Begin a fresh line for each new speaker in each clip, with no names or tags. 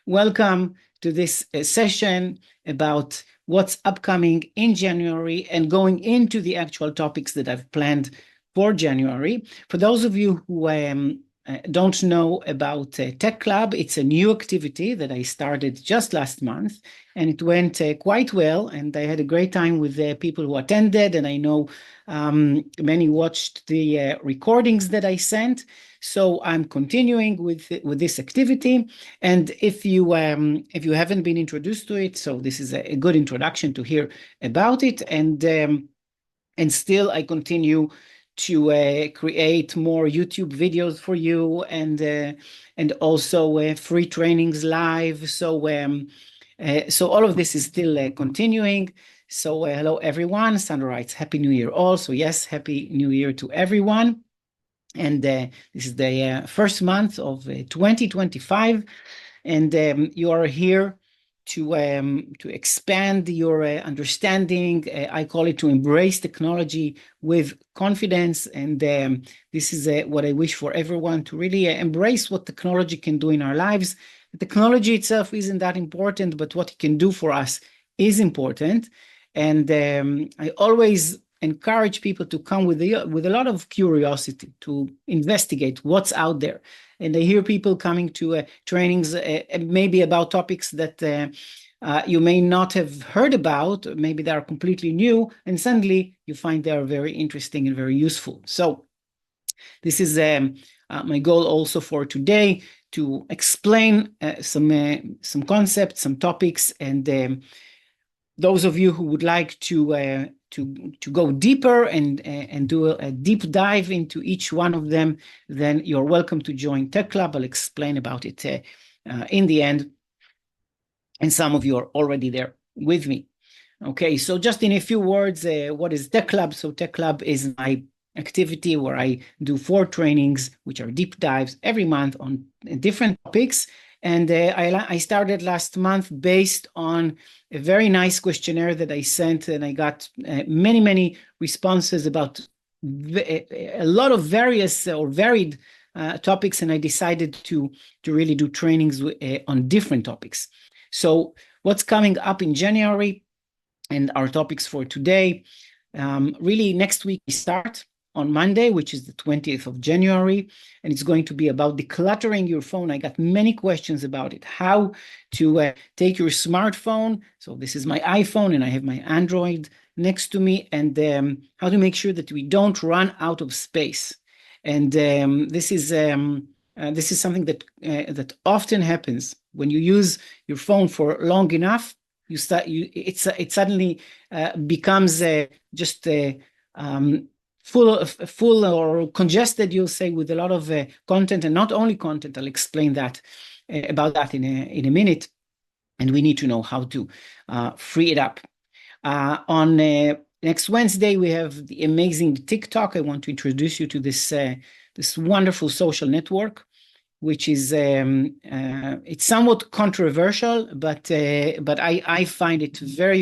Welcome to this session about what's upcoming in January and going into the actual topics that I've planned for January. For those of you who don't know about Tech Club, it's a new activity that I started just last month, and it went quite well, and I had a great time with the people who attended, and I know many watched the recordings that I sent. So I'm continuing with this activity, and if you haven't been introduced to it, so this is a good introduction to hear about it, and still I continue to create more YouTube videos for you, and also free trainings live. So all of this is still continuing. So hello everyone. Sandra writes, Happy New Year all. So yes, Happy New Year to everyone. And this is the first month of 2025, and you are here to expand your understanding. I call it to embrace technology with confidence, and this is what I wish for everyone, to really embrace what technology can do in our lives. The technology itself isn't that important, but what it can do for us is important. And I always encourage people to come with a lot of curiosity to investigate what's out there. And I hear people coming to trainings maybe about topics that you may not have heard about, maybe they are completely new, and suddenly you find they are very interesting and very useful. So this is my goal also for today, to explain some concepts, some topics, and those of you who would like to go deeper and do a deep dive into each one of them, then you're welcome to join Tech Club. I'll explain about it in the end, and some of you are already there with me. Okay, so just in a few words, what is Tech Club? So Tech Club is my activity where I do 4 trainings, which are deep dives every month on different topics. And I started last month based on a very nice questionnaire that I sent, and I got many responses about a lot of various or varied topics, and I decided to really do trainings on different topics. So what's coming up in January and our topics for today? Really, next week we start on Monday, which is the 20th of January, and it's going to be about decluttering your phone. I got many questions about it, how to take your smartphone. So this is my iPhone, and I have my Android next to me, and how to make sure that we don't run out of space. And this is something that often happens when you use your phone for long enough. It suddenly becomes just full or congested, you'll say, with a lot of content, and not only content. I'll explain that about that in a minute, and we need to know how to free it up. On next Wednesday, we have the amazing TikTok. I want to introduce you to this wonderful social network, which is it's somewhat controversial, but I find it very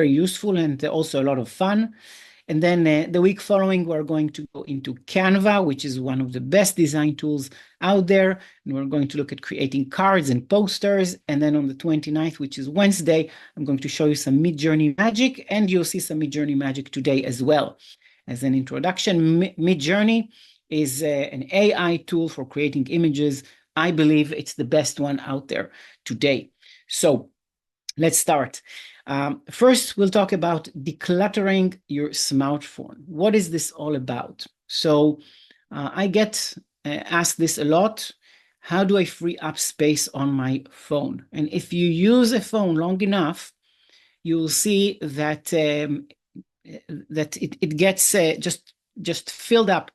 useful, and also a lot of fun. And then the week following, we're going to go into Canva, which is one of the best design tools out there. And we're going to look at creating cards and posters. And then on the 29th, which is Wednesday, I'm going to show you some Midjourney Magic, and you'll see some Midjourney Magic today as well. As an introduction, Midjourney is an AI tool for creating images. I believe it's the best one out there today. So let's start. First, we'll talk about decluttering your smartphone. What is this all about? So I get asked this a lot. How do I free up space on my phone? And if you use a phone long enough, you'll see that that it gets just filled up.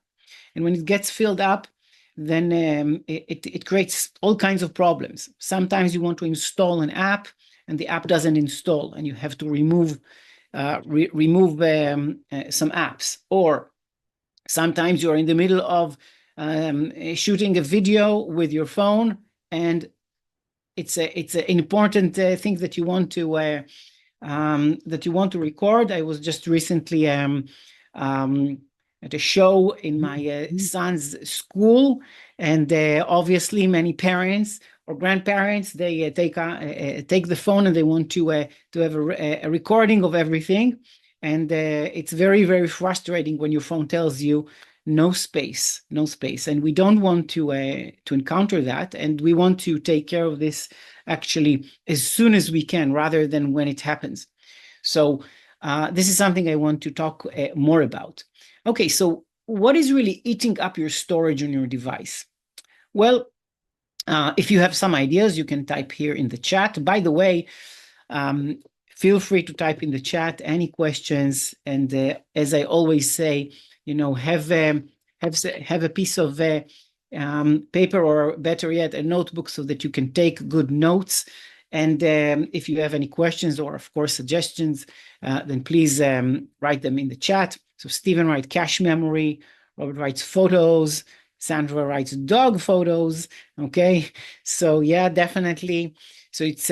And when it gets filled up, then it creates all kinds of problems. Sometimes you want to install an app, and the app doesn't install, and you have to remove some apps. Or sometimes you're in the middle of shooting a video with your phone, and it's an important thing that you want to record. I was just recently at a show in my son's school, and obviously many parents or grandparents, they take the phone and they want to have a recording of everything, and it's very, very frustrating when your phone tells you no space, no space, and we don't want to encounter that, and we want to take care of this actually as soon as we can, rather than when it happens. So this is something I want to talk more about. Okay, so what is really eating up your storage on your device? Well, if you have some ideas, you can type here in the chat. By the way, feel free to type in the chat any questions. And as I always say, have a piece of paper, or better yet, a notebook, so that you can take good notes. And if you have any questions or, of course, suggestions, then please write them in the chat. So Stephen writes cache memory, Robert writes photos, Sandra writes dog photos. Okay, so yeah, definitely. So it's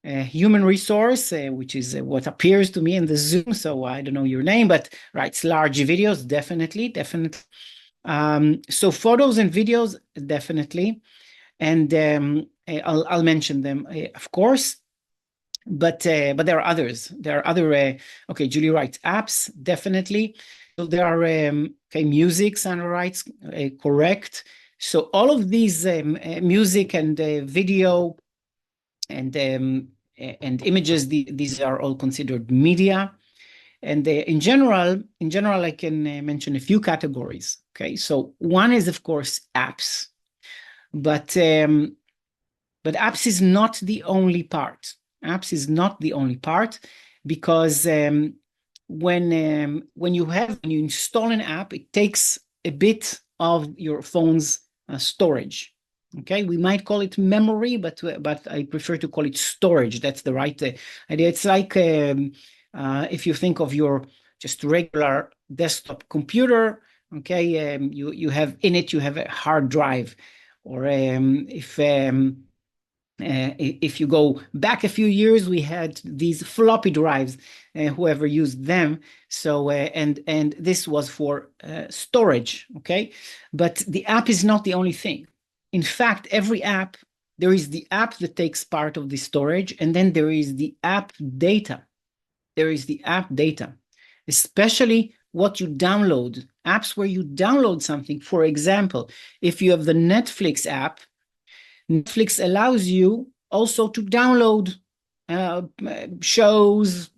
human resource, which is what appears to me in the Zoom. So I don't know your name, but writes large videos, definitely. So photos and videos, definitely. And I'll mention them, of course. But there are others. There are other. Okay, Julie writes apps, definitely. So there are music. Sandra writes correct. So all of these music and video and images, these are all considered media. And in general, I can mention a few categories. Okay, so one is, of course, apps, but apps is not the only part. Apps is not the only part, because when you install an app, it takes a bit of your phone's storage. Okay, we might call it memory, but I prefer to call it storage. That's the right idea. It's like if you think of your just regular desktop computer. Okay, you have in it, you have a hard drive, or if you go back a few years, we had these floppy drives, whoever used them. So, and this was for storage, okay? But the app is not the only thing. In fact, every app, there is the app that takes part of the storage, and then there is the app data. There is the app data, especially what you download, apps where you download something. For example, if you have the Netflix app, Netflix allows you also to download shows,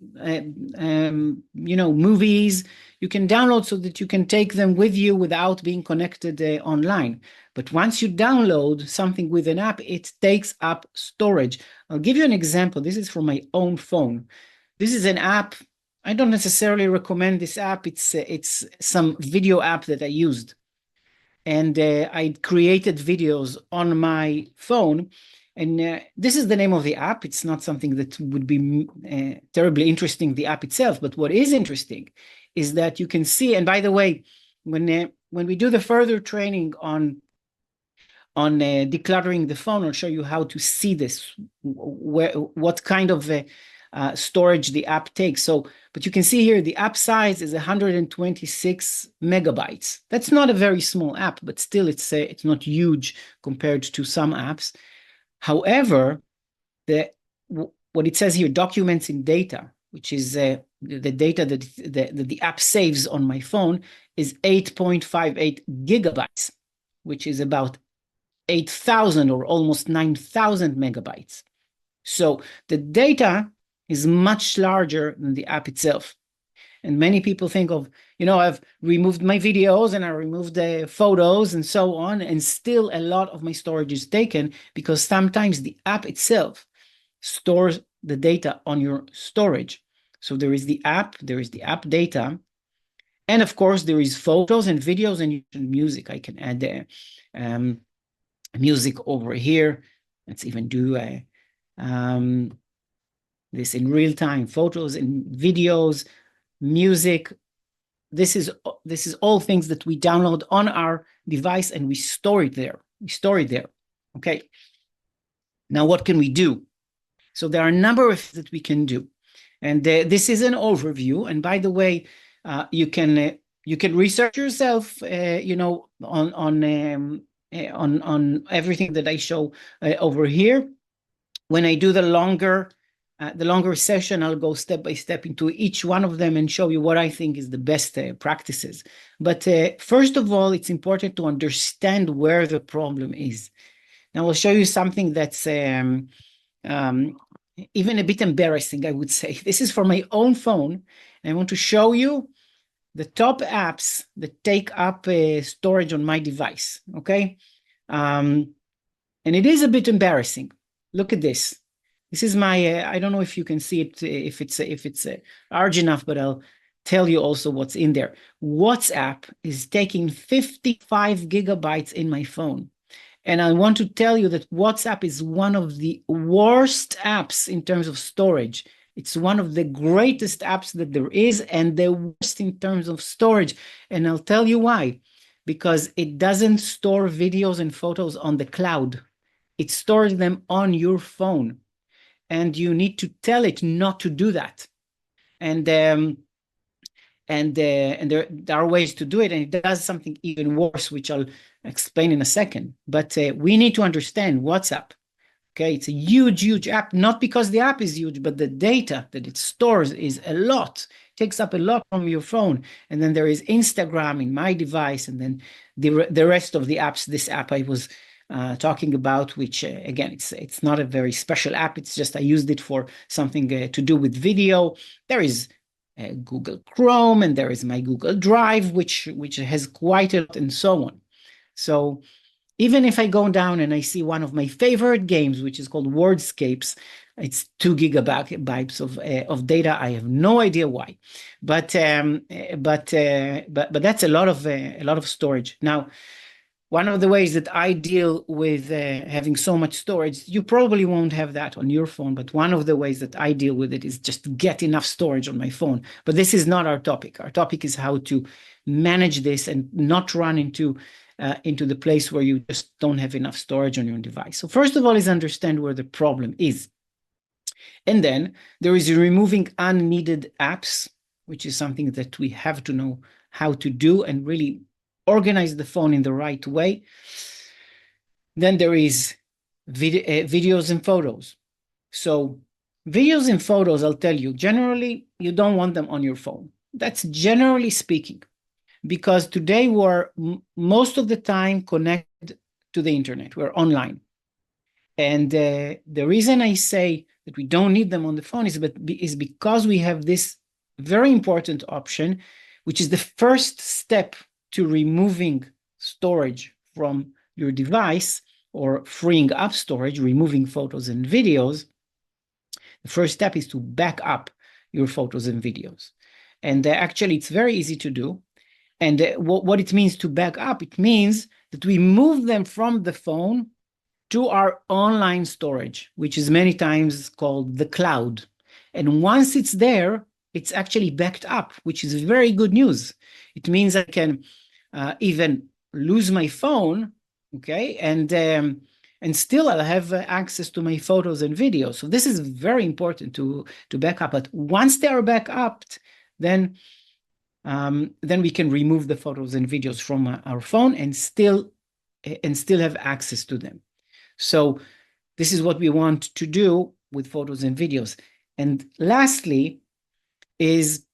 movies. You can download so that you can take them with you without being connected online. But once you download something with an app, it takes up storage. I'll give you an example. This is from my own phone. This is an app. I don't necessarily recommend this app. It's some video app that I used. And I created videos on my phone. And this is the name of the app. It's not something that would be terribly interesting, the app itself. But what is interesting is that you can see, and by the way, when we do the further training on decluttering the phone, I'll show you how to see this, what kind of storage the app takes. So, but you can see here the app size is 126 megabytes. That's not a very small app, but still it's not huge compared to some apps. However, what it says here, documents in data, which is the data that the app saves on my phone, is 8.58 gigabytes, which is about 8,000 or almost 9,000 megabytes. So the data is much larger than the app itself. And many people think of, I've removed my videos and I removed the photos and so on, and still a lot of my storage is taken, because sometimes the app itself stores the data on your storage. So there is the app data, and of course there is photos and videos and music. I can add music over here. Let's even do this in real time, photos and videos, music. This is all things that we download on our device and we store it there. Okay. Now, what can we do? So there are a number of things that we can do. And this is an overview. And by the way, you can You can research yourself, on everything that I show over here. When I do the longer session, I'll go step by step into each one of them and show you what I think is the best practices. But first of all, it's important to understand where the problem is. Now, I'll show you something that's even a bit embarrassing, I would say. This is for my own phone, and I want to show you the top apps that take up storage on my device, okay? And it is a bit embarrassing. Look at this. This is my, I don't know if you can see it, if it's large enough, but I'll tell you also what's in there. WhatsApp is taking 55 gigabytes in my phone. And I want to tell you that WhatsApp is one of the worst apps in terms of storage. It's one of the greatest apps that there is, and the worst in terms of storage. And I'll tell you why. Because it doesn't store videos and photos on the cloud. It stores them on your phone. And you need to tell it not to do that. And there are ways to do it, and it does something even worse, which I'll explain in a second. But we need to understand WhatsApp. Okay, it's a huge, huge app, not because the app is huge, but the data that it stores is a lot. It takes up a lot from your phone. And then there is Instagram in my device, and then the rest of the apps, this app I was talking about, which again, it's not a very special app. It's just I used it for something to do with video. There is Google Chrome, and there is my Google Drive, which has quite a lot, and so on. So even if I go down and I see one of my favorite games, which is called Wordscapes, it's 2 gigabytes of data. I have no idea why, but that's a lot of storage. Now, one of the ways that I deal with having so much storage, you probably won't have that on your phone, but one of the ways that I deal with it is just get enough storage on my phone. But this is not our topic. Our topic is how to manage this and not run into the place where you just don't have enough storage on your device. So first of all is understand where the problem is. And then there is removing unneeded apps, which is something that we have to know how to do and really organize the phone in the right way. Then there is videos and photos. So videos and photos, I'll tell you, generally, you don't want them on your phone. That's generally speaking, because today we're most of the time connected to the internet. We're online. And the reason I say that we don't need them on the phone is because we have this very important option, which is the first step to removing storage from your device or freeing up storage, removing photos and videos. The first step is to back up your photos and videos. And actually, it's very easy to do. And what it means to back up, it means that we move them from the phone to our online storage, which is many times called the cloud. And once it's there, it's actually backed up, which is very good news. It means I can even lose my phone, okay, and still I'll have access to my photos and videos. So this is very important to back up. But once they are back up, then we can remove the photos and videos from our phone and still have access to them. So this is what we want to do with photos and videos. And lastly is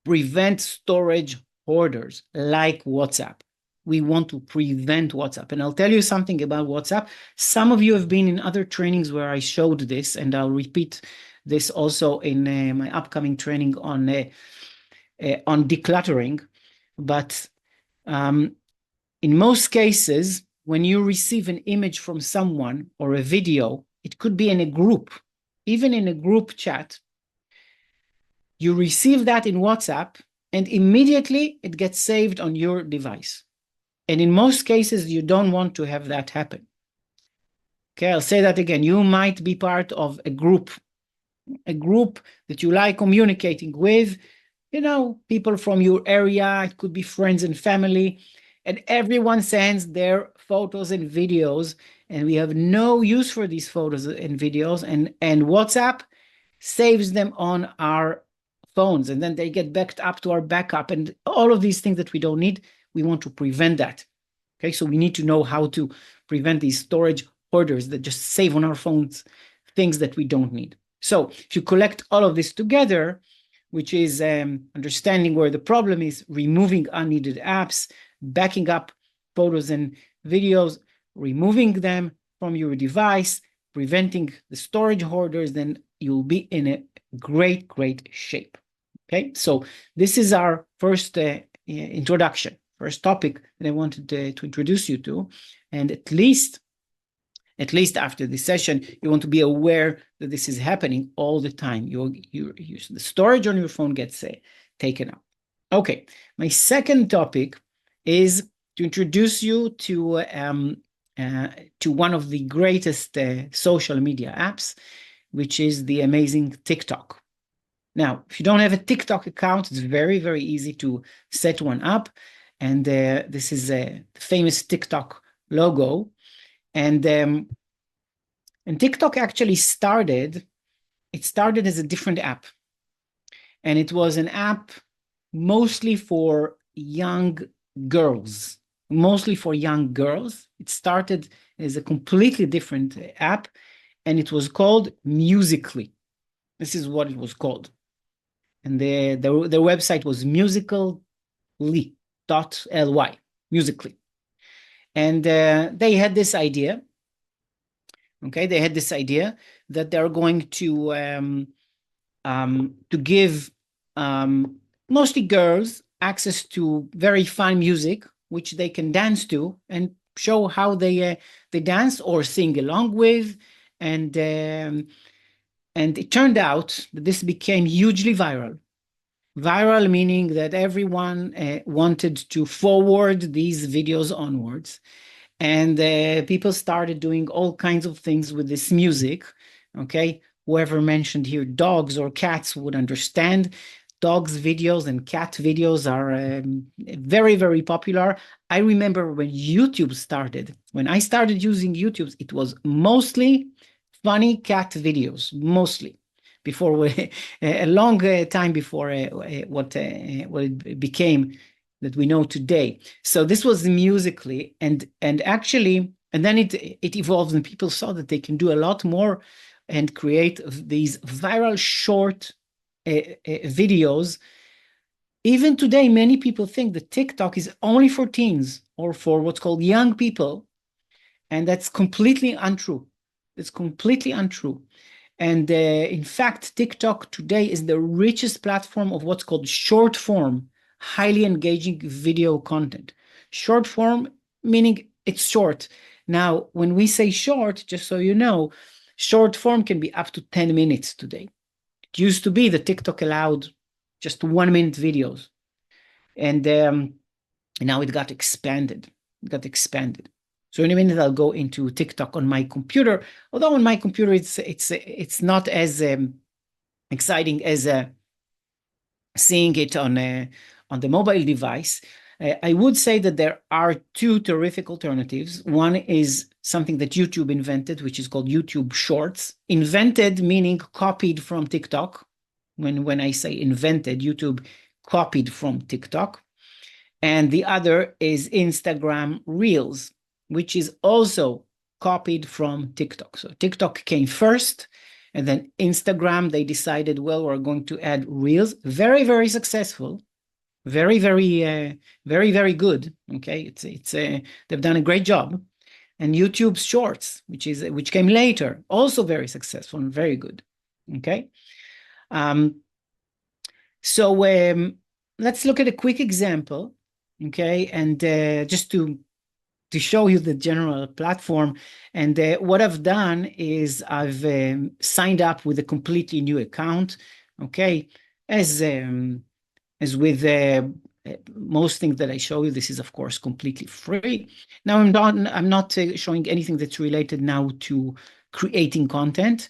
prevent storage hoarders like WhatsApp. We want to prevent WhatsApp. And I'll tell you something about WhatsApp. Some of you have been in other trainings where I showed this, and I'll repeat this also in my upcoming training on decluttering. But in most cases, when you receive an image from someone or a video, it could be in a group, even in a group chat, you receive that in WhatsApp, and immediately it gets saved on your device. And in most cases, you don't want to have that happen. Okay, I'll say that again. You might be part of a group that you like communicating with, people from your area. It could be friends and family, and everyone sends their photos and videos, and we have no use for these photos and videos, and WhatsApp saves them on our phones, and then they get backed up to our backup, and all of these things that we don't need. We want to prevent that. Okay, so we need to know how to prevent these storage hoarders that just save on our phones things that we don't need. So if you collect all of this together, which is understanding where the problem is, removing unneeded apps, backing up photos and videos, removing them from your device, preventing the storage hoarders, then you'll be in a great, great shape. Okay, so this is our first introduction, first topic that I wanted to introduce you to. And at least after this session, you want to be aware that this is happening all the time. The storage on your phone gets taken up. Okay, my second topic is to introduce you to one of the greatest social media apps, which is the amazing TikTok. Now, if you don't have a TikTok account, it's very, very easy to set one up. And this is a famous TikTok logo. And TikTok actually started as a different app. And it was an app mostly for young girls, It started as a completely different app, and it was called Musical.ly. This is what it was called. And their website was Musical.ly, Musical.ly. And they had this idea. Okay, they had this idea that they're going to give mostly girls access to very fun music, which they can dance to and show how they dance or sing along with. And it turned out that this became hugely viral. Viral meaning that everyone wanted to forward these videos onwards. And people started doing all kinds of things with this music, okay? Whoever mentioned here dogs or cats would understand. Dogs videos and cat videos are very, very popular. I remember when YouTube started, when I started using YouTube, it was mostly funny cat videos, mostly. Before a long time before what it became that we know today. So this was Musical.ly, and then it evolved, and people saw that they can do a lot more and create these viral short videos. Even today, many people think that TikTok is only for teens or for what's called young people, and that's completely untrue. It's completely untrue. And in fact, TikTok today is the richest platform of what's called short form, highly engaging video content. Short form, meaning it's short. Now, when we say short, just so you know, short form can be up to 10 minutes today. It used to be that TikTok allowed just 1 minute videos. And now it got expanded. So in a minute, I'll go into TikTok on my computer. Although on my computer, it's not as exciting as seeing it on the mobile device. I would say that there are two terrific alternatives. One is something that YouTube invented, which is called YouTube Shorts. Invented meaning copied from TikTok. When I say invented, YouTube copied from TikTok. And the other is Instagram Reels, which is also copied from TikTok. So TikTok came first, and then Instagram, they decided, well, we're going to add Reels. Very, very successful. Very, very, very good. Okay, they've done a great job. And YouTube Shorts, which came later, also very successful and very good. Okay, so let's look at a quick example. Okay, and just to show you the general platform. And what I've done is I've signed up with a completely new account. Okay, as with most things that I show you, this is of course completely free. Now I'm not showing anything that's related now to creating content,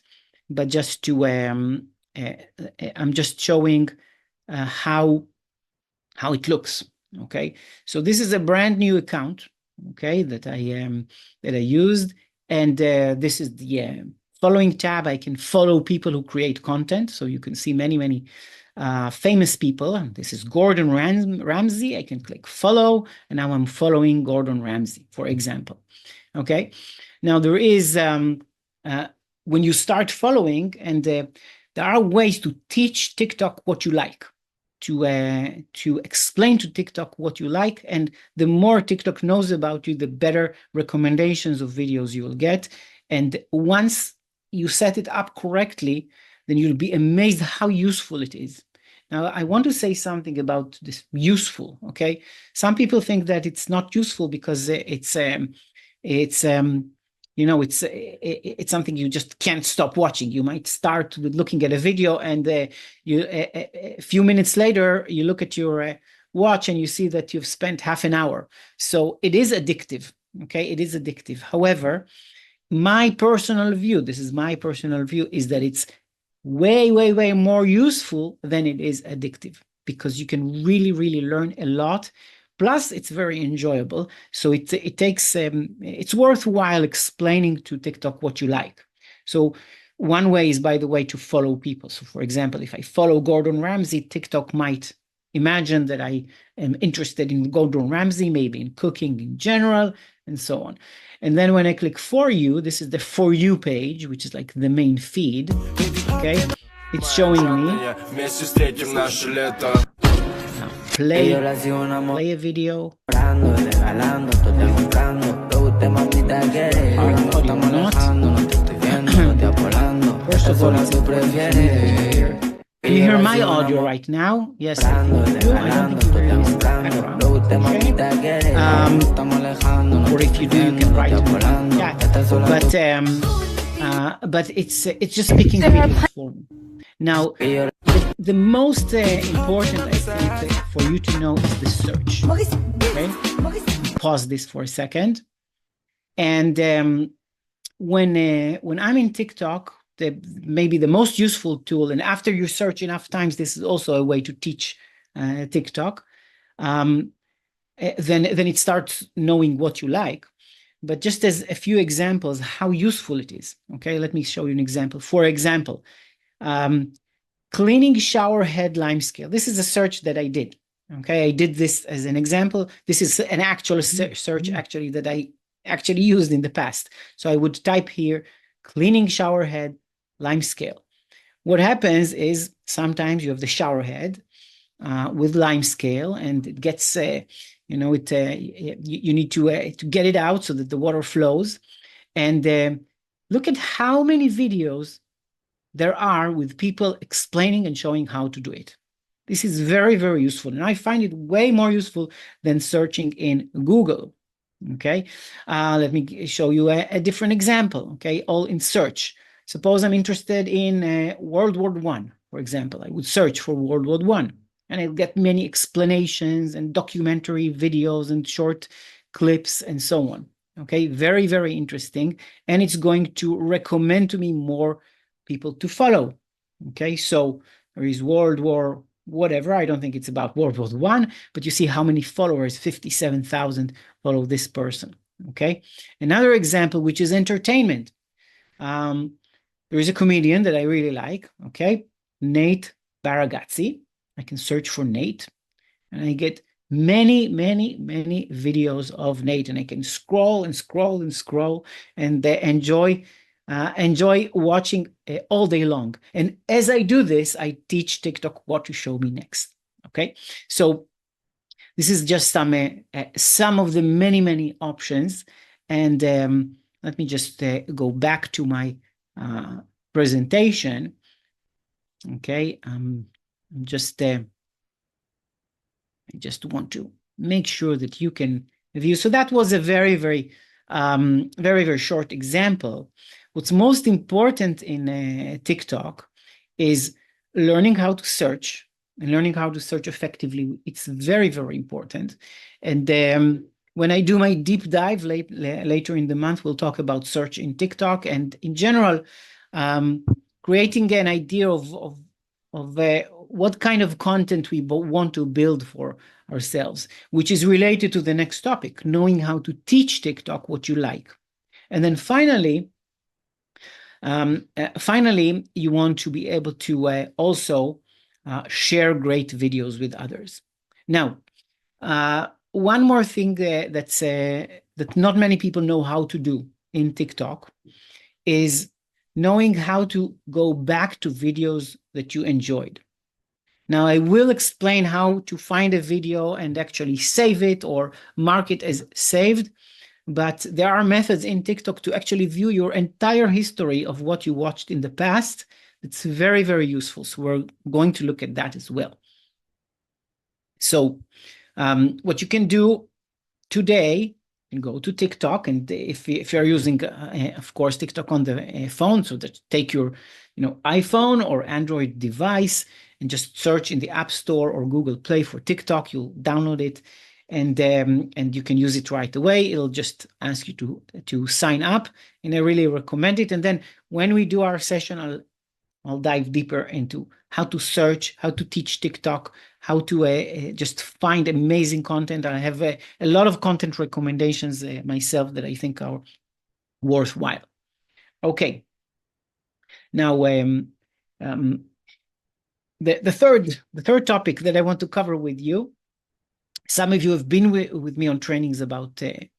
but just to I'm just showing how it looks. Okay, so this is a brand new account. Okay, that I used, and this is the following tab. I can follow people who create content, so you can see many famous people. This is Gordon Ramsay. I can click follow, and now I'm following Gordon Ramsay, for example. Okay. Now there is when you start following, and there are ways to teach TikTok what you like, to explain to TikTok what you like, and the more TikTok knows about you, the better recommendations of videos you will get. And once you set it up correctly, then you'll be amazed how useful it is. Now, I want to say something about this useful, okay? Some people think that it's not useful because it's something you just can't stop watching. You might start with looking at a video, and a few minutes later, you look at your watch and you see that you've spent half an hour. So it is addictive, okay? It is addictive. However, my personal view, this is my personal view, is that it's way, way, way more useful than it is addictive, because you can really, really learn a lot. Plus, it's very enjoyable. So it takes, it's worthwhile explaining to TikTok what you like. So one way is, by the way, to follow people. So for example, if I follow Gordon Ramsay, TikTok might imagine that I am interested in Gordon Ramsay, maybe in cooking in general, and so on. And then when I click For You, this is the For You page, which is like the main feed, okay? It's showing me. Now, play a video. First of all, can you hear my audio right now? Yes, I think you do. I don't think you hear this in the background. Okay. Or if you do, you can write in the chat. But it's just picking videos for me. Now, the most important, I think, for you to know is the search. Okay, pause this for a second. And when I'm in TikTok, maybe the most useful tool, and after you search enough times, this is also a way to teach TikTok. Then it starts knowing what you like. But just as a few examples, how useful it is. Okay, let me show you an example. For example, cleaning shower head lime scale. This is a search that I did. Okay, I did this as an example. This is an actual search actually that I actually used in the past. So I would type here, cleaning shower head lime scale. What happens is sometimes you have the shower head with lime scale, and it gets, you need to get it out so that the water flows. And look at how many videos there are with people explaining and showing how to do it. This is very, very useful. And I find it way more useful than searching in Google. Okay, let me show you a different example. Okay, all in search. Suppose I'm interested in World War I, for example. I would search for World War I, and I'll get many explanations and documentary videos and short clips and so on. Okay, very, very interesting. And it's going to recommend to me more people to follow. Okay, so there is World War whatever. I don't think it's about World War I, but you see how many followers, 57,000 follow this person. Okay, another example, which is entertainment. There is a comedian that I really like. Okay, Nate Baragazzi. I can search for Nate, and I get many, many, many videos of Nate, and I can scroll and scroll and scroll, and enjoy watching all day long. And as I do this, I teach TikTok what to show me next. Okay, so this is just some of the many, many options. And let me just go back to my presentation. Okay, I just want to make sure that you can view. So that was a very, very, very, very short example. What's most important in TikTok is learning how to search and learning how to search effectively. It's very, very important. And when I do my deep dive later in the month, we'll talk about search in TikTok and in general, creating an idea of what kind of content we want to build for ourselves, which is related to the next topic, knowing how to teach TikTok what you like. And then finally, you want to be able to also share great videos with others. Now, one more thing that not many people know how to do in TikTok is knowing how to go back to videos that you enjoyed. Now, I will explain how to find a video and actually save it or mark it as saved, but there are methods in TikTok to actually view your entire history of what you watched in the past. It's very, very useful. So we're going to look at that as well. So what you can do today, and go to TikTok, and if you're using, of course, TikTok on the phone, so that take your, iPhone or Android device and just search in the App Store or Google Play for TikTok. You'll download it, and you can use it right away. It'll just ask you to sign up, and I really recommend it. And then when we do our session, I'll dive deeper into how to search, how to teach TikTok, how to just find amazing content. I have a lot of content recommendations myself that I think are worthwhile. Okay. Now, the third topic that I want to cover with you. Some of you have been with me on trainings about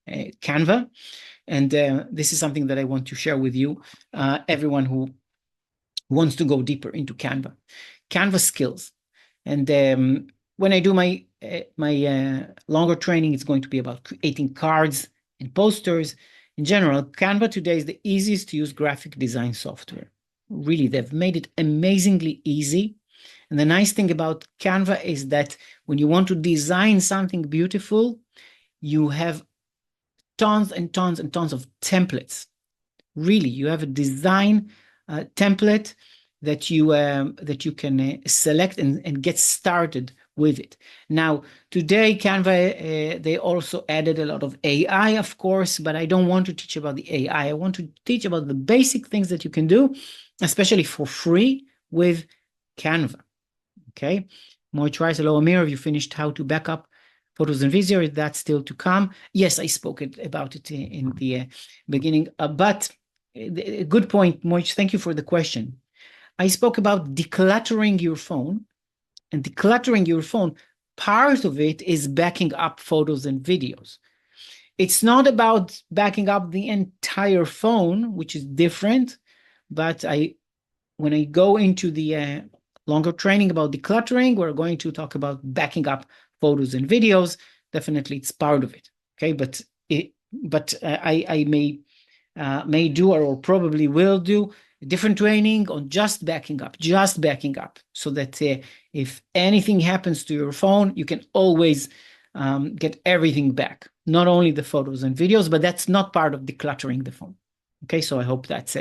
Canva, and this is something that I want to share with you, everyone who wants to go deeper into Canva skills. And when I do my longer training, it's going to be about creating cards and posters. In general, Canva today is the easiest to use graphic design software. Really, they've made it amazingly easy. And the nice thing about Canva is that when you want to design something beautiful, you have tons and tons and tons of templates. Really, you have a design template that you can select and get started with it. Now, today, Canva, they also added a lot of AI, of course, but I don't want to teach about the AI. I want to teach about the basic things that you can do, especially for free with Canva. Okay. Moich writes, hello, Amir, have you finished how to back up photos and videos? Is that still to come? Yes, I spoke about it in the beginning, but a good point, Moich. Thank you for the question. I spoke about decluttering your phone, and decluttering your phone, part of it is backing up photos and videos. It's not about backing up the entire phone, which is different, but when I go into the longer training about decluttering, we're going to talk about backing up photos and videos. Definitely, it's part of it. Okay, but I may do or probably will do a different training on just backing up, so that if anything happens to your phone, you can always get everything back, not only the photos and videos, but that's not part of decluttering the phone. Okay, so I hope that's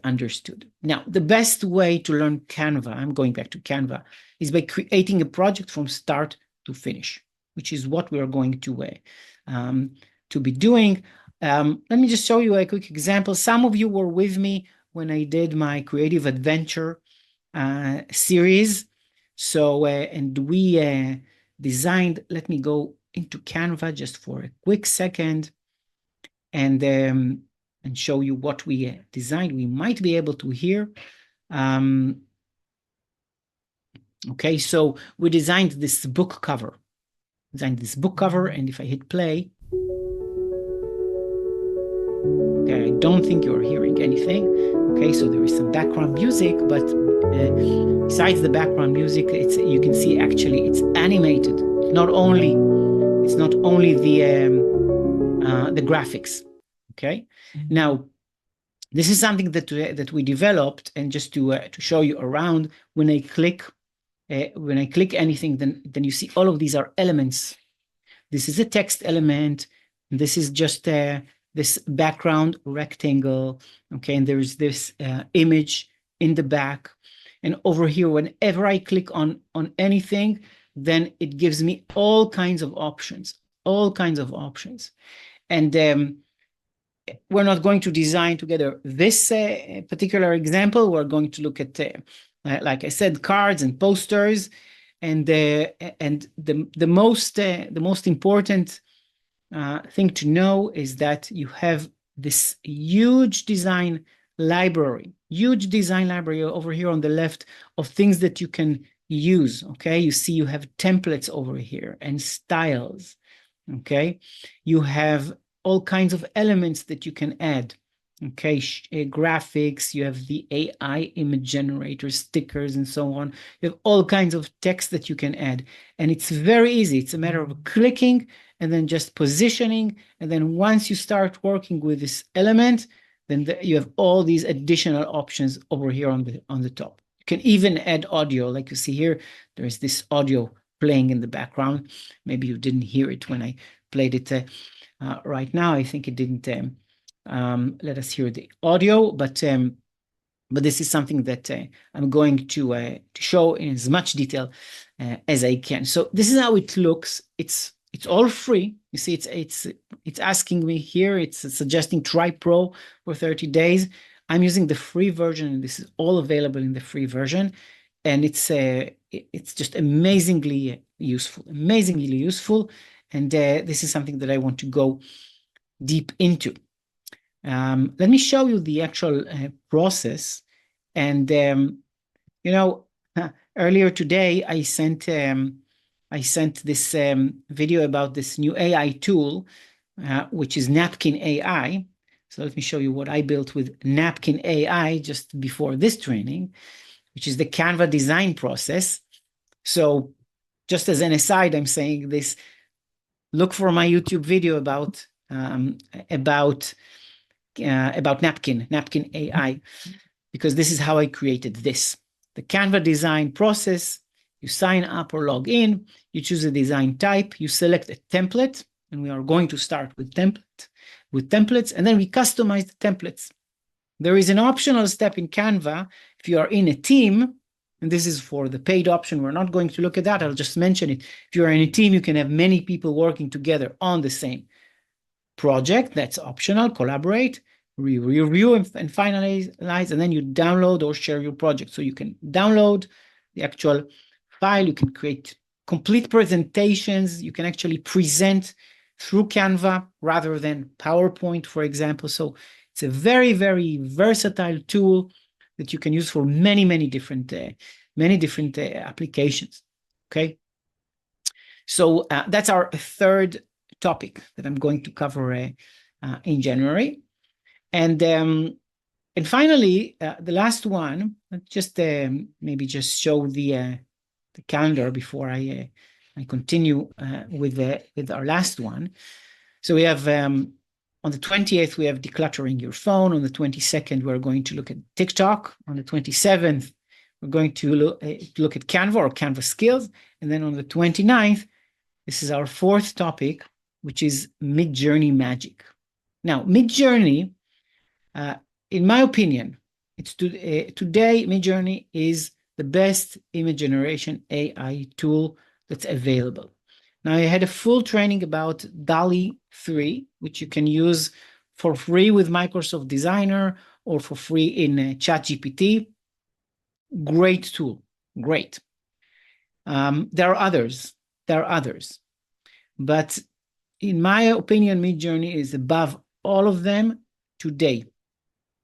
understood. Now, the best way to learn Canva, I'm going back to Canva, is by creating a project from start to finish, which is what we are going to be doing. Let me just show you a quick example. Some of you were with me when I did my creative adventure series. So, and we designed, let me go into Canva just for a quick second and show you what we designed. We might be able to hear. Okay, so we designed this book cover. And if I hit play, okay, I don't think you're hearing anything. Okay, so there is some background music, but besides the background music, you can see actually it's animated. It's not only the graphics. Okay, now this is something that we developed, and just to show you around, when I click anything, then you see all of these are elements. This is a text element. This is just this background rectangle. Okay, and there's this image in the back, and over here, whenever I click on anything, then it gives me all kinds of options. And we're not going to design together this particular example. We're going to look at, like I said, cards and posters, and the most important thing to know is that you have this huge design library, huge design library over here on the left of things that you can use, okay? You see you have templates over here and styles, okay? You have all kinds of elements that you can add, okay? Graphics, you have the AI image generators, stickers, and so on. You have all kinds of text that you can add, and it's very easy. It's a matter of clicking and then just positioning, and then once you start working with this element, then you have all these additional options over here on the top. You can even add audio, like you see here. There's this audio playing in the background. Maybe you didn't hear it when I played it right now. I think it didn't let us hear the audio, but this is something that I'm going to show in as much detail as I can. So this is how it looks. It's all free. You see, it's asking me here. It's suggesting try Pro for 30 days. I'm using the free version, and this is all available in the free version. And it's just amazingly useful, And this is something that I want to go deep into. Let me show you the actual process. And you know, earlier today I sent this video about this new AI tool, which is Napkin AI. So let me show you what I built with Napkin AI just before this training, which is the Canva design process. So just as an aside, I'm saying this, look for my YouTube video about Napkin AI, because this is how I created this. The Canva design process, you sign up or log in, you choose a design type, you select a template, and we are going to start with templates, and then we customize the templates. There is an optional step in Canva if you are in a team, and this is for the paid option. We're not going to look at that. I'll just mention it. If you're in a team, you can have many people working together on the same project. That's optional. Collaborate, review, and finalize, and then you download or share your project. So you can download the actual file. You can create complete presentations. You can actually present through Canva rather than PowerPoint, for example. So it's a very, very versatile tool that you can use for many different applications. Okay. So that's our third topic that I'm going to cover in January. And finally, the last one, just maybe just show the calendar before I continue with our last one. So we have on the 20th, we have decluttering your phone. On the 22nd, we're going to look at TikTok. On the 27th, we're going to look at Canva or Canva skills. And then on the 29th, this is our fourth topic, which is Midjourney Magic. Now, Midjourney, in my opinion, today Midjourney is the best image generation AI tool that's available. Now, I had a full training about DALL-E 3, which you can use for free with Microsoft Designer or for free in ChatGPT. Great tool, great. There are others, but in my opinion, Midjourney is above all of them today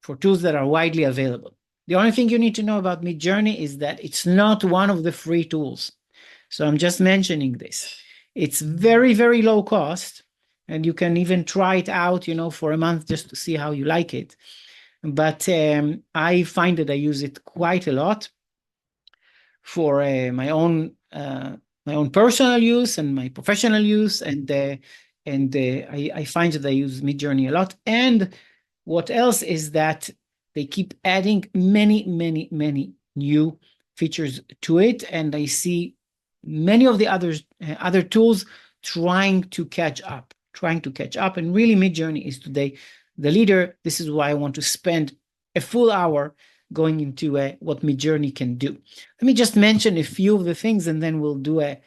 for tools that are widely available. The only thing you need to know about Midjourney is that it's not one of the free tools. So I'm just mentioning this. It's very, very low cost, and you can even try it out, for a month just to see how you like it. But I find that I use it quite a lot for my own personal use and my professional use, and I find that I use Midjourney a lot. And what else is that they keep adding many new features to it, and I see many of the other tools trying to catch up, and really Midjourney is today the leader. This is why I want to spend a full hour going into what Midjourney can do. Let me just mention a few of the things, and then we'll do a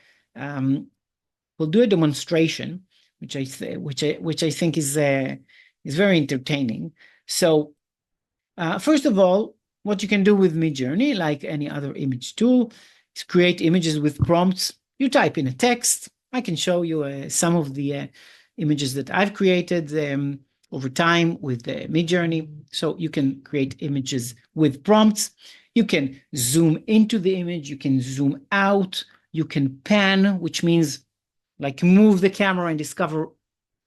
demonstration, which I think is very entertaining. So first of all, what you can do with Midjourney, like any other image tool, is create images with prompts. You type in a text. I can show you some of the images that I've created. over time with the Midjourney. So you can create images with prompts. You can zoom into the image. You can zoom out. You can pan, which means like move the camera and discover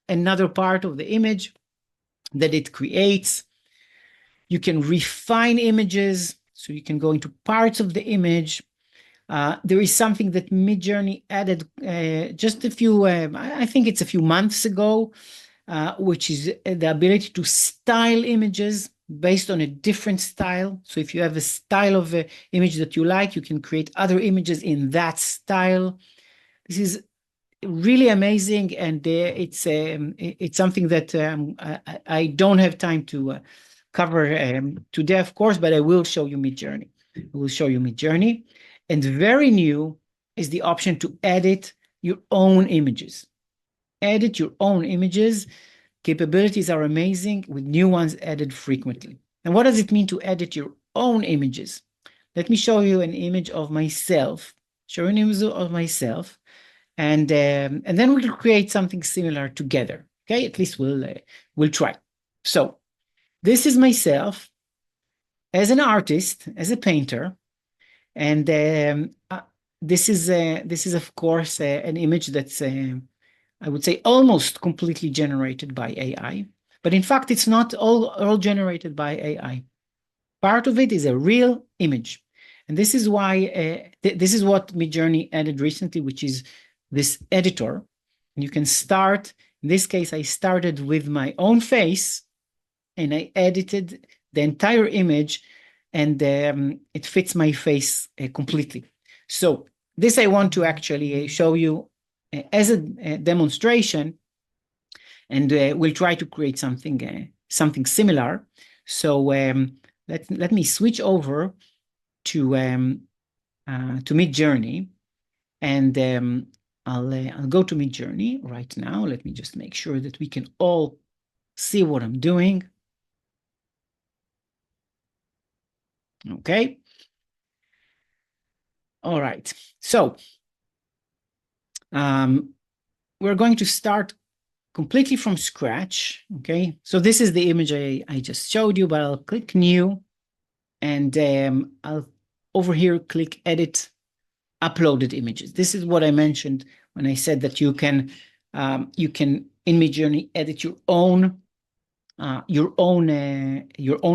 another part of the image that it creates. You can refine images. So you can go into parts of the image. There is something that Midjourney added just a few, I think it's a few months ago, which is the ability to style images based on a different style. So if you have a style of an image that you like, you can create other images in that style. This is really amazing, and it's something that I don't have time to cover today, of course, but I will show you Midjourney. I will show you Midjourney. And very new is the option to edit your own images. Edit your own images. Capabilities are amazing with new ones added frequently. And what does it mean to edit your own images? Let me show you an image of myself. Show you an image of myself. And then we'll create something similar together. Okay, at least we'll try. So this is myself as an artist, as a painter. And this is of course an image that's I would say almost completely generated by AI, but in fact it's not all generated by AI. Part of it is a real image, and this is why this is what Midjourney added recently, which is this editor. And you can start. In this case, I started with my own face, and I edited the entire image, and it fits my face completely. So this I want to actually show you as a demonstration, and we'll try to create something similar. So let me switch over to Midjourney, and I'll go to Midjourney right now. Let me just make sure that we can all see what I'm doing. Okay. All right. So we're going to start completely from scratch. Okay. So this is the image I just showed you, but I'll click new, and I'll over here click edit uploaded images. This is what I mentioned when I said that you can in Midjourney edit your own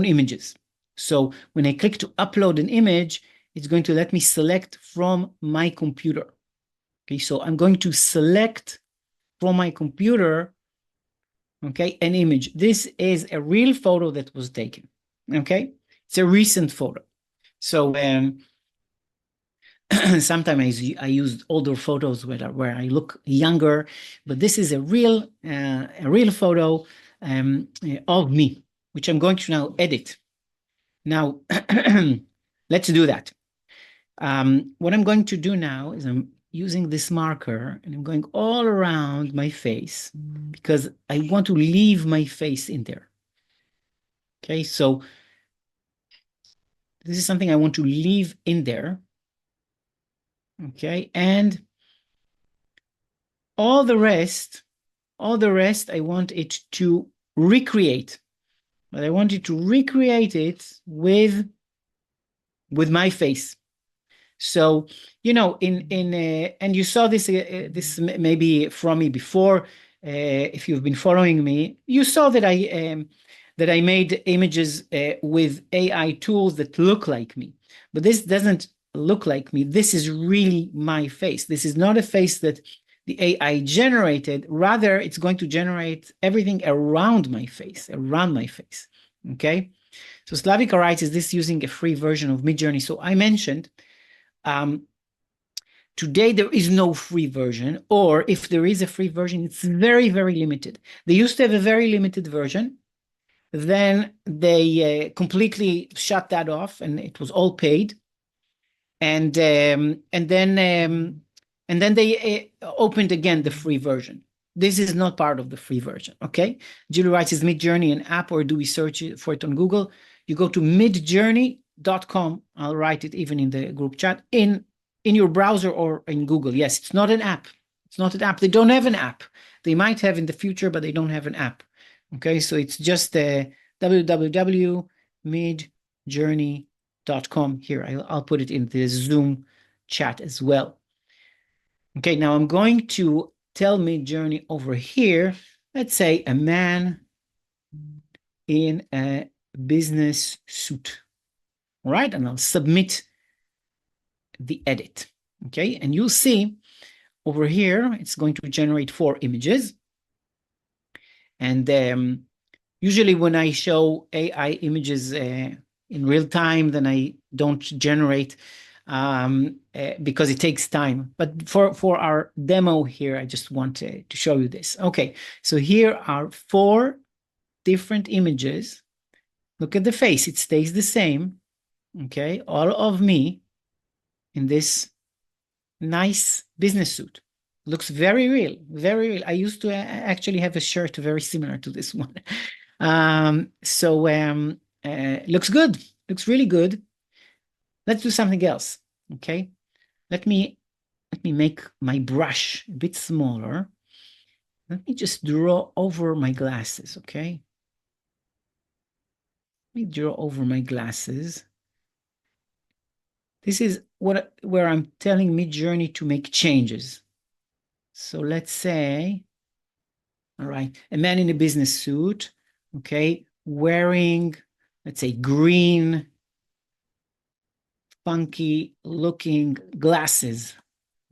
images. So when I click to upload an image, it's going to let me select from my computer. Okay, so I'm going to select from my computer, okay, an image. This is a real photo that was taken, okay? It's a recent photo. So sometimes I use older photos where I look younger, but this is a real photo of me, which I'm going to now edit. Now, let's do that. What I'm going to do now is I'm using this marker, and I'm going all around my face because I want to leave my face in there. Okay, so this is something I want to leave in there. Okay, and all the rest I want it to recreate, but I want it to recreate it with my face. So, you know, and you saw this this maybe from me before. If you've been following me, you saw that I made images with AI tools that look like me, but this doesn't look like me. This is really my face. This is not a face that the AI generated. Rather, it's going to generate everything around my face, okay? So Slavika writes, is this using a free version of Midjourney? So I mentioned, today there is no free version, or if there is a free version, it's very, very limited. They used to have a very limited version. Then they completely shut that off, and it was all paid. And then they opened again the free version. This is not part of the free version, okay? Julie writes, is Midjourney an app, or do we search for it on Google? You go to midjourney.com. I'll write it even in the group chat, in your browser or in Google. Yes, it's not an app. It's not an app. They don't have an app. They might have in the future, but they don't have an app. Okay, so it's just www.midjourney.com here. I'll put it in the Zoom chat as well. Okay, now I'm going to tell Midjourney over here, let's say a man in a business suit. All right, and I'll submit the edit. Okay, and you'll see over here, it's going to generate 4 images. And usually when I show AI images in real time, then I don't generate because it takes time. But for our demo here, I just want to show you this. Okay, so here are 4 different images. Look at the face, it stays the same. Okay, all of me in this nice business suit. Looks very real, very real. I used to actually have a shirt very similar to this one. Looks good, looks really good. Let's do something else, okay? Let me make my brush a bit smaller. Let me just draw over my glasses, okay? Let me draw over my glasses. This is where I'm telling Midjourney to make changes. So let's say, all right, a man in a business suit, okay, wearing, let's say, green, funky looking glasses.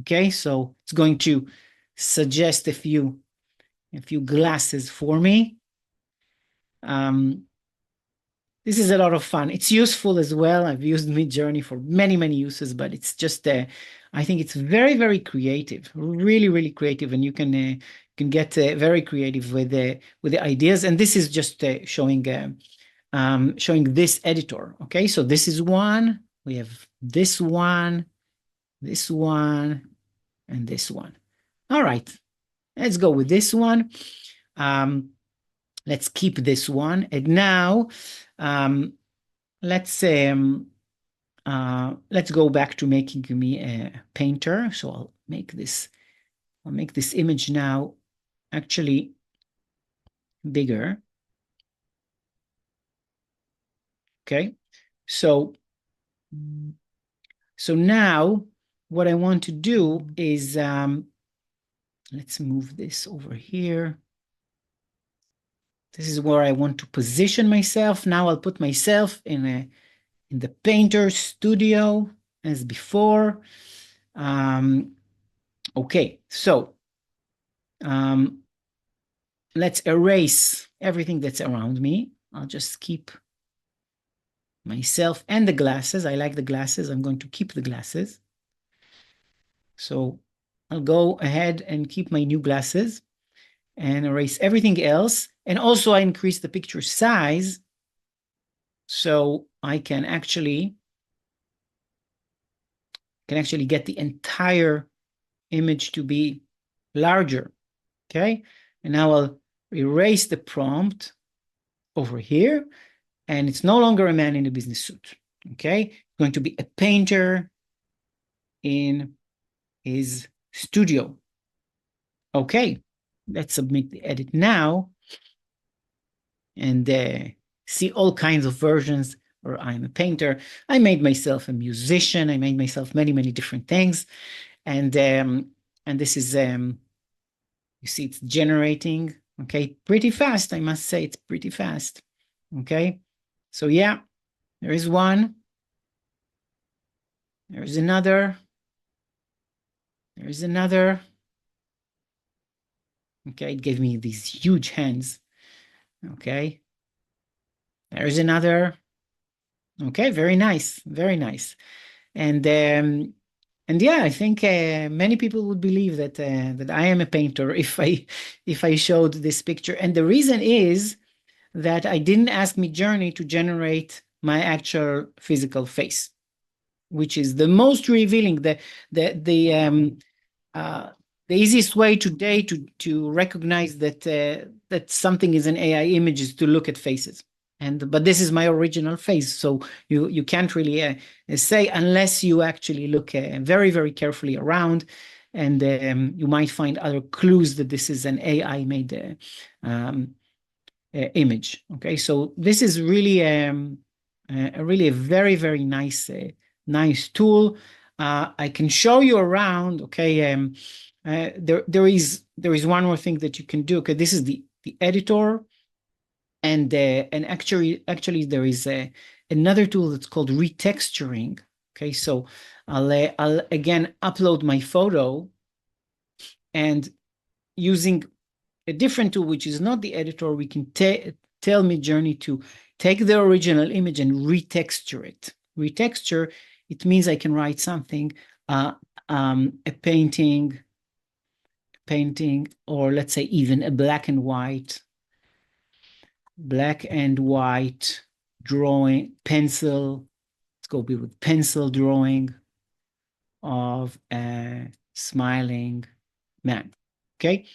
Okay, so it's going to suggest a few glasses for me. This is a lot of fun. It's useful as well. I've used Midjourney for many, many uses, but it's just, I think it's very, very creative, really, really creative, and you can get very creative with the ideas. And this is just showing this editor. Okay, so this is one. We have this one, and this one. All right, let's go with this one. Let's keep this one. And now, let's go back to making me a painter. So I'll make this image now actually bigger. Okay, so now what I want to do is let's move this over here. This is where I want to position myself. Now I'll put myself in the painter studio as before. Okay, so let's erase everything that's around me. I'll just keep myself and the glasses. I like the glasses. I'm going to keep the glasses. So I'll go ahead and keep my new glasses and erase everything else. And also I increase the picture size so I can actually get the entire image to be larger, okay? And now I'll erase the prompt over here, and it's no longer a man in a business suit, okay? It's going to be a painter in his studio. Okay, let's submit the edit now and see all kinds of versions where I'm a painter. I made myself a musician. I made myself many, many different things. And this is, you see it's generating, okay, pretty fast. I must say it's pretty fast, okay? So yeah, there is one. There's another. There's another. Okay, it gave me these huge hands. Okay. There's another. Okay, very nice, very nice. And yeah, I think many people would believe that that I am a painter if I showed this picture. And the reason is that I didn't ask Midjourney to generate my actual physical face, which is the most revealing. The easiest way today to recognize that that something is an AI image is to look at faces. But this is my original face, so you can't really say unless you actually look very, very carefully around, and you might find other clues that this is an AI made image. Okay, so this is really really a very, very nice nice tool. I can show you around. Okay, there is one more thing that you can do. Okay, this is the editor, and actually there is another tool that's called retexturing. Okay, so I'll again upload my photo, and using a different tool, which is not the editor, we can tell Midjourney to take the original image and retexture it. Retexture, it means I can write something, a painting, or let's say even a black and white drawing, pencil. Let's go with pencil drawing of a smiling man. Okay.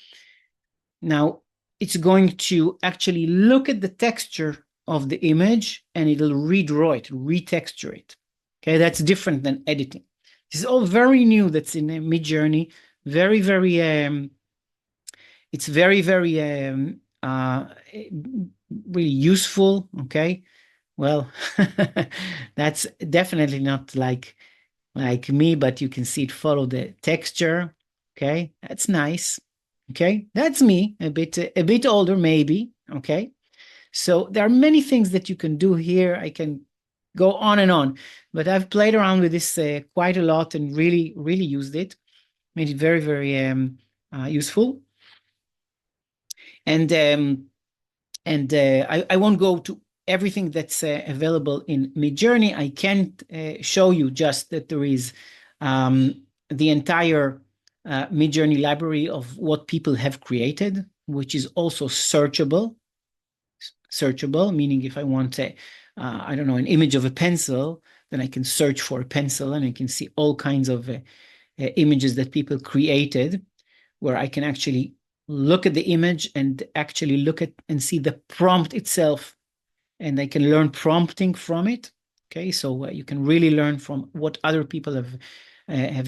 Now it's going to actually look at the texture of the image, and it'll redraw it, retexture it. Okay, that's different than editing. This is all very new. That's in Midjourney. Very, very. It's very, very really useful. Okay, well, that's definitely not like me, but you can see it follow the texture. Okay, that's nice. Okay, that's me, a bit older maybe. Okay, so there are many things that you can do here. I can go on and on, but I've played around with this quite a lot and really, really used it. Made it very, very useful. And I won't go to everything that's available in Midjourney. I can't show you just that there is the entire Midjourney library of what people have created, which is also searchable. Searchable, meaning if I want I don't know, an image of a pencil, then I can search for a pencil, and I can see all kinds of images that people created, where I can actually look at the image and actually look at and see the prompt itself, and I can learn prompting from it. Okay, so you can really learn from what other people have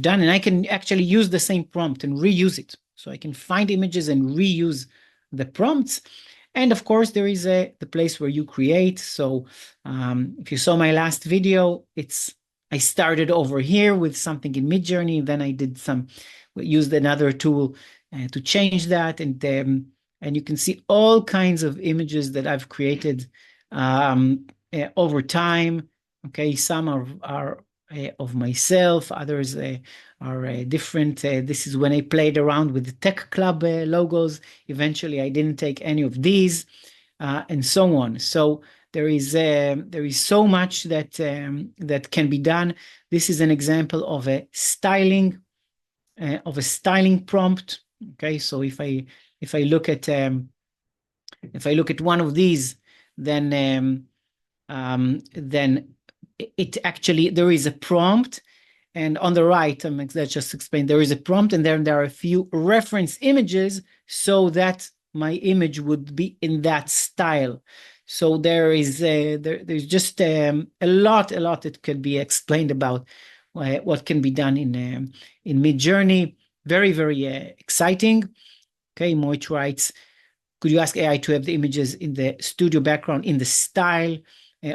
done, and I can actually use the same prompt and reuse it. So I can find images and reuse the prompts. And of course, there is the place where you create. So if you saw my last video, I started over here with something in Midjourney, then I used another tool to change that, and you can see all kinds of images that I've created over time. Okay, some are of myself, others are different. This is when I played around with the Tech Club logos. Eventually, I didn't take any of these, and so on. So there is so much that can be done. This is an example of a styling prompt. Okay, so if I look at one of these, then it actually, there is a prompt, and on the right, let's just explain, there is a prompt, and then there are a few reference images so that my image would be in that style. So there is there's just a lot that could be explained about what can be done in Midjourney. Very, very exciting. Okay, Moich writes, could you ask AI to have the images in the studio background in the style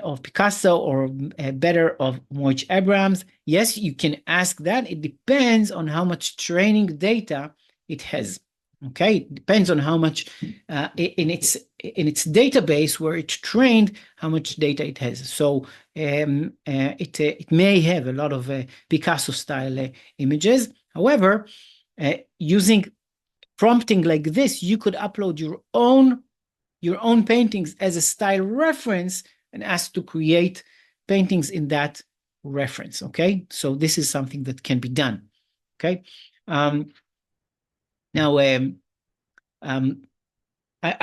of Picasso, or better of Moich Abrams? Yes, you can ask that. It depends on how much training data it has. Okay, it depends on how much in its database where it's trained, how much data it has. So it may have a lot of Picasso style images. However, using prompting like this, you could upload your own paintings as a style reference and ask to create paintings in that reference. Okay, so this is something that can be done. Okay, now I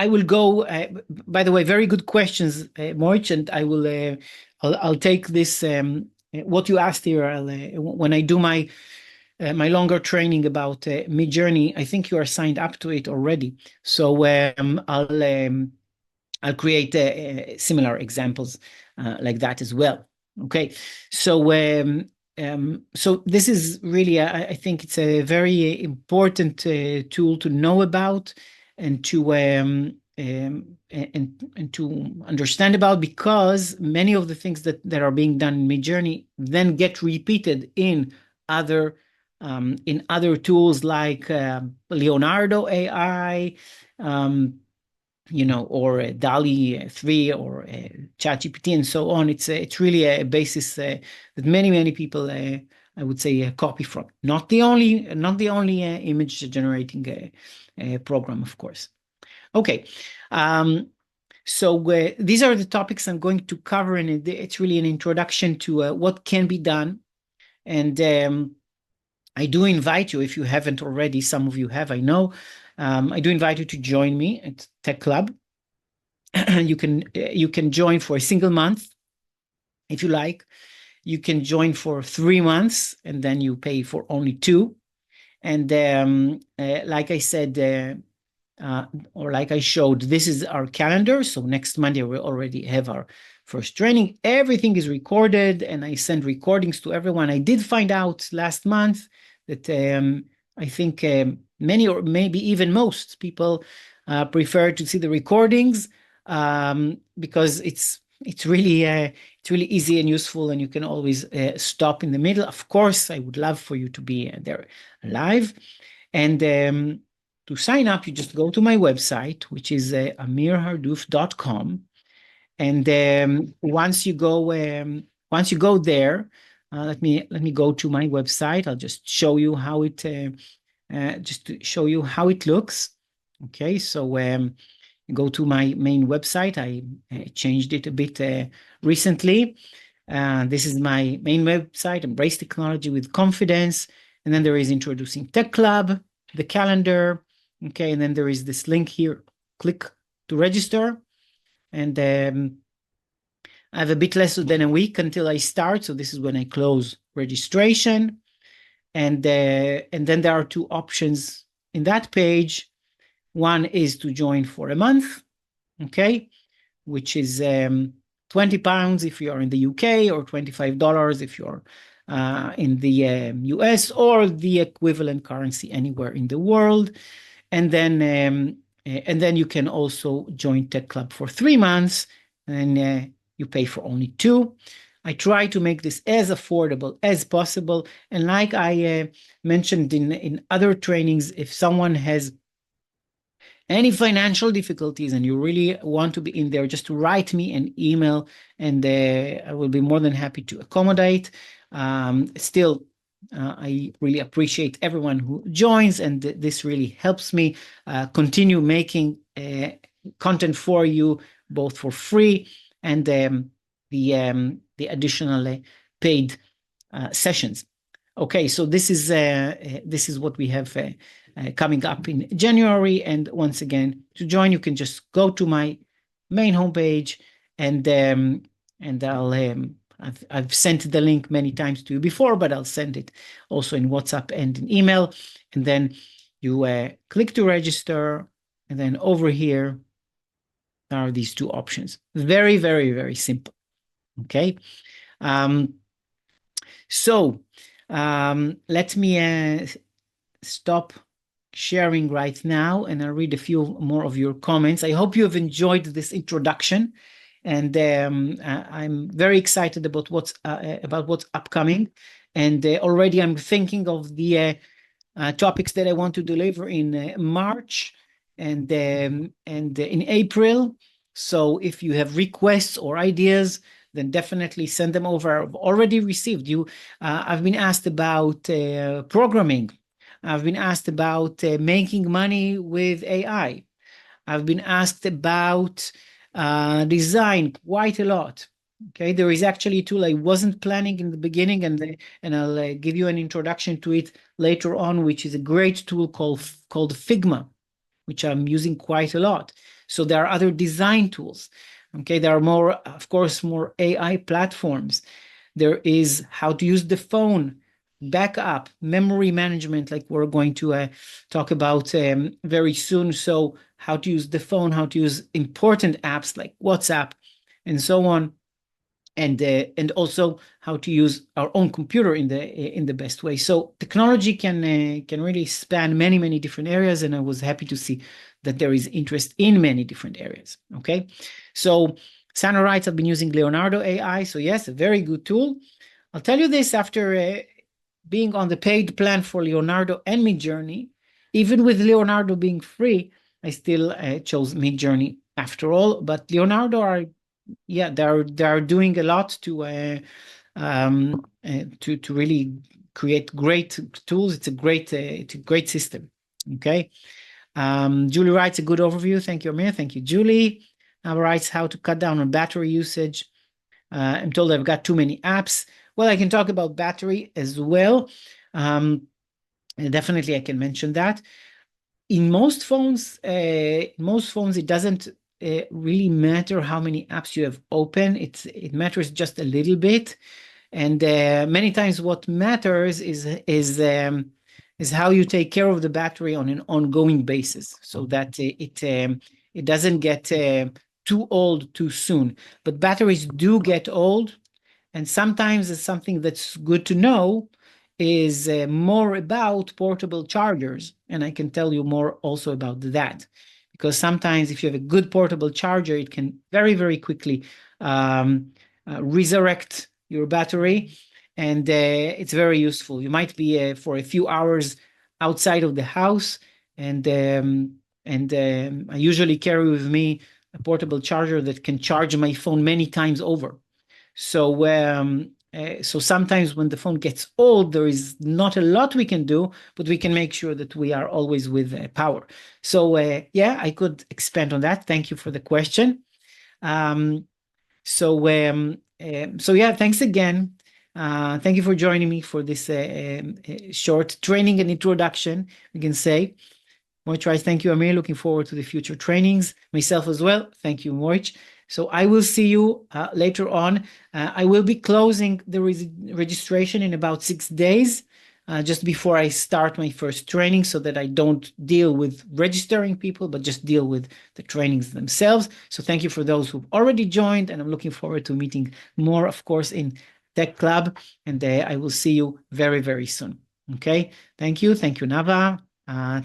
will go. By the way, very good questions, Moich, and I will. I'll take this. What you asked here. When I do my longer training about Midjourney, I think you are signed up to it already. So I'll create similar examples like that as well. Okay, so so this is really, I think it's a very important tool to know about, and to and to understand about, because many of the things that are being done in Midjourney then get repeated in other tools like Leonardo AI, or DALL-E 3 or ChatGPT and so on. It's really a basis that many people, I would say, copy from. Not the only image generating program, of course. Okay, so these are the topics I'm going to cover, and it's really an introduction to what can be done. And I do invite you, if you haven't already, some of you have, I know, I do invite you to join me at Tech Club. You can join for a single month, if you like. You can join for 3 months, and then you pay for only 2. And like I said, or like I showed, this is our calendar. So next Monday, we already have our first training. Everything is recorded, and I send recordings to everyone. I did find out last month that I think many, or maybe even most people prefer to see the recordings because it's really easy and useful, and you can always stop in the middle. Of course, I would love for you to be there live. And to sign up, you just go to my website, which is amirhardouf.com. And once you go there, let me go to my website. I'll just show you how it looks. Okay, so go to my main website. I changed it a bit recently. This is my main website, Embrace Technology with Confidence. And then there is Introducing Tech Club, the calendar. Okay, and then there is this link here. Click to register. And I have a bit less than a week until I start. So this is when I close registration. And then there are 2 options in that page. One is to join for a month, okay, which is £20 if you're in the UK, or $25 if you're in the US, or the equivalent currency anywhere in the world. And then you can also join Tech Club for 3 months, and you pay for only 2. I try to make this as affordable as possible. And like I mentioned in other trainings, if someone has any financial difficulties and you really want to be in there, just write me an email, and I will be more than happy to accommodate. Still, I really appreciate everyone who joins, and this really helps me continue making content for you, both for free and the additional paid sessions. Okay, so this is what we have coming up in January. And once again, to join, you can just go to my main homepage, and I've sent the link many times to you before, but I'll send it also in WhatsApp and in email. And then you click to register, and then over here are these 2 options. Very, very, very simple. Okay. So let me stop sharing right now, and I'll read a few more of your comments. I hope you have enjoyed this introduction, and I'm very excited about what's upcoming. And already I'm thinking of the topics that I want to deliver in March and in April. So if you have requests or ideas, then definitely send them over. I've already received you. I've been asked about programming. I've been asked about making money with AI. I've been asked about design quite a lot. Okay, there is actually a tool I wasn't planning in the beginning, and I'll give you an introduction to it later on, which is a great tool called Figma, which I'm using quite a lot. So there are other design tools. Okay, there are more, of course, more AI platforms. There is how to use the phone, backup, memory management, like we're going to talk about very soon. So how to use the phone, how to use important apps like WhatsApp, and so on. and also how to use our own computer in the best way. So technology can really span many different areas, and I was happy to see that there is interest in many different areas. Okay, so Sana writes, I've been using Leonardo AI. So yes, a very good tool. I'll tell you this, after being on the paid plan for Leonardo and Midjourney, even with Leonardo being free, I still chose Midjourney after all. But Leonardo are, yeah, they're doing a lot to really create great tools. It's a great system. Okay. Julie writes, a good overview. Thank you, Amir. Thank you, Julie. Now writes, how to cut down on battery usage. I'm told I've got too many apps. Well, I can talk about battery as well. Definitely, I can mention that. In most phones, it doesn't really matter how many apps you have open. It matters just a little bit, and many times what matters is how you take care of the battery on an ongoing basis, so that it doesn't get too old too soon. But batteries do get old, and sometimes it's something that's good to know is more about portable chargers. And I can tell you more also about that, because sometimes if you have a good portable charger, it can very quickly resurrect your battery, and it's very useful. You might be for a few hours outside of the house, and I usually carry with me a portable charger that can charge my phone many times over. So sometimes when the phone gets old, there is not a lot we can do, but we can make sure that we are always with power. So yeah, I could expand on that. Thank you for the question. So yeah, thanks again. Thank you for joining me for this short training and introduction, we can say. Moich, thank you, Amir. Looking forward to the future trainings. Myself as well. Thank you, Moich. So I will see you later on. I will be closing the registration in about 6 days, just before I start my first training, so that I don't deal with registering people, but just deal with the trainings themselves. So thank you for those who've already joined, and I'm looking forward to meeting more, of course, in Tech Club, and I will see you very soon. Okay, thank you. Thank you, Nava.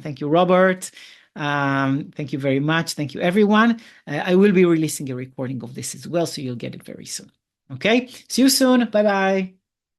Thank you, Robert. Thank you very much. Thank you, everyone. I will be releasing a recording of this as well, so you'll get it very soon. Okay, see you soon. Bye-bye.